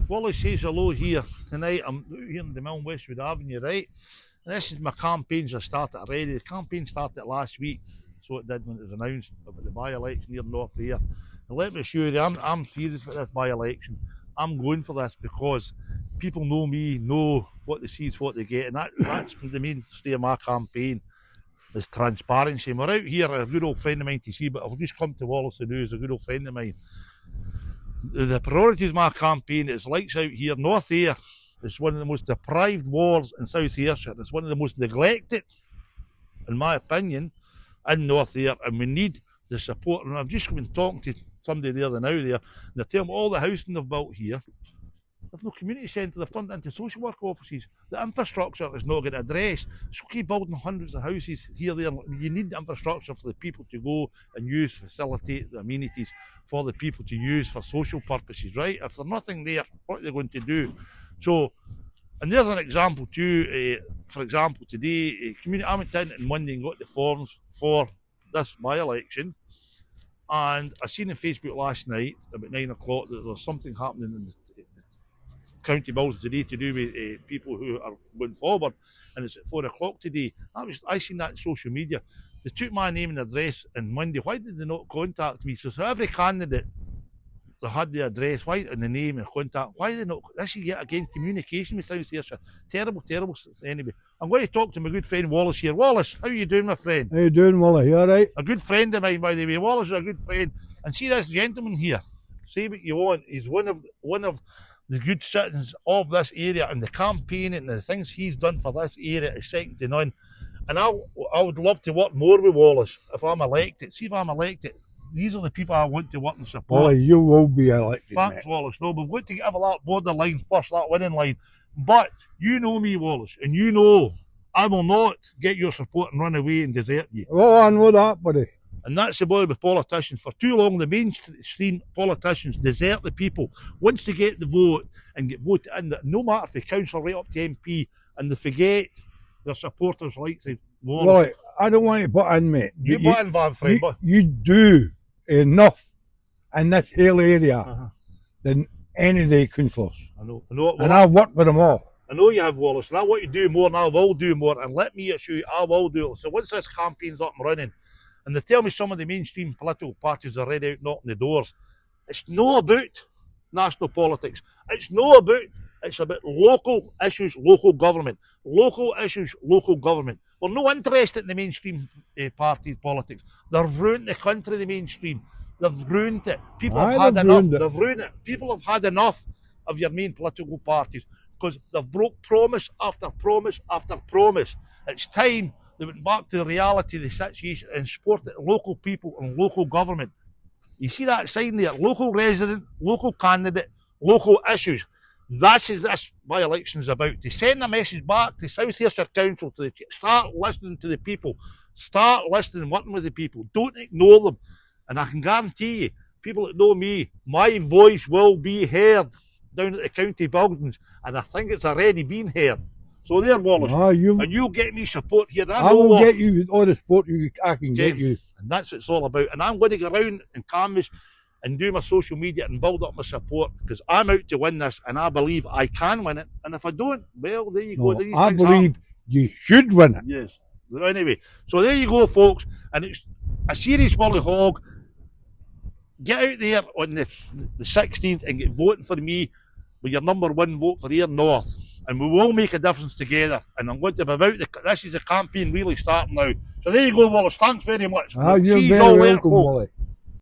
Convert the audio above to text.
Wallace says hello here tonight. I'm out here in the Mill Westwood Avenue, right? And this is my campaigns I started already. The campaign started last week, so it did when it was announced about the by-election here north there. And let me assure you, I'm serious about this by-election. I'm going for this because people know me, know what they see is what they get, and that's the mainstay of my campaign is transparency. And we're out here, a good old friend of mine to see, but I've just come to Wallace the News, a good old friend of mine. The priorities of my campaign is lights out here. North Ayr is one of the most deprived wards in South Ayrshire. It's one of the most neglected, in my opinion, in North Ayr, and we need the support. And I've just been talking to somebody there the now there, and they're telling me all the housing they've built here, there's no community centre, they've turned it into social work offices. The infrastructure is not getting addressed. So keep building hundreds of houses here, there. You need the infrastructure for the people to go and use, facilitate the amenities for the people to use for social purposes, right? If there's nothing there, what are they going to do? So, and there's an example too. For example, today, I went in on Monday and got the forms for this by-election, and I seen on Facebook last night about 9 o'clock that there's something happening in the county bills today to do with people who are going forward, and it's at 4 o'clock today. I seen that on social media. They took my name and address on Monday. Why did they not contact me? So every candidate that had the address, why, and the name and contact, why did they not? This is yet again communication with South Ayrshire. Terrible. Anyway, I'm going to talk to my good friend Wallace here. Wallace, how are you doing, my friend? How you doing, Wally? You alright? A good friend of mine, by the way. Wallace is a good friend. And see this gentleman here. Say what you want. He's one of the good citizens of this area, and the campaign and the things he's done for this area is second to none. And I would love to work more with Wallace if I'm elected. See, if I'm elected, these are the people I want to work and support. Wally, you will be elected. Thanks, Wallace. No, we've got to get over that borderline first, that winning line. But you know me, Wallace, and you know I will not get your support and run away and desert you. Oh, I know that, buddy. And that's the boy with politicians. For too long, the mainstream politicians desert the people. Once they get the vote and get voted in, no matter if they council right up to MP, and they forget their supporters like the Wallace. Wally, I don't want to butt in, mate. You butt in, Van Friend. You do enough in this whole area than any of the councillors. I know. And I've worked with them all. I know you have, Wallace, and I want you to do more, and I will do more. And let me assure you, I will do it. So once this campaign's up and running, and they tell me some of the mainstream political parties are already out knocking the doors, it's not about national politics. It's about local issues, local government. Local issues, local government. We're no interested in the mainstream party politics. They've ruined the country, the mainstream. They've ruined it. People have had enough. They've ruined it. People have had enough of your main political parties because they've broke promise after promise after promise. It's time they went back to the reality of the situation and supported local people and local government. You see that sign there? Local resident, local candidate, local issues. That's what this by-election is about. To send a message back to South Ayrshire Council to start listening to the people. Start listening and working with the people. Don't ignore them. And I can guarantee you, people that know me, my voice will be heard down at the county buildings. And I think it's already been heard. So there, Wallace, and you'll get me support here. I will get you all the support I can get you. And that's what it's all about. And I'm going to go around and canvass and do my social media and build up my support because I'm out to win this and I believe I can win it. And if I don't, well, there you go. I believe you should win it. Yes. Anyway, so there you go, folks. And it's a serious Wally Hogg. Get out there on the 16th and get voting for me with your #1 vote for Ayr North. And we will make a difference together. And I'm going to be about this is a campaign really starting now. So there you go, Wallace. Thanks very much. You're very welcome, Wally.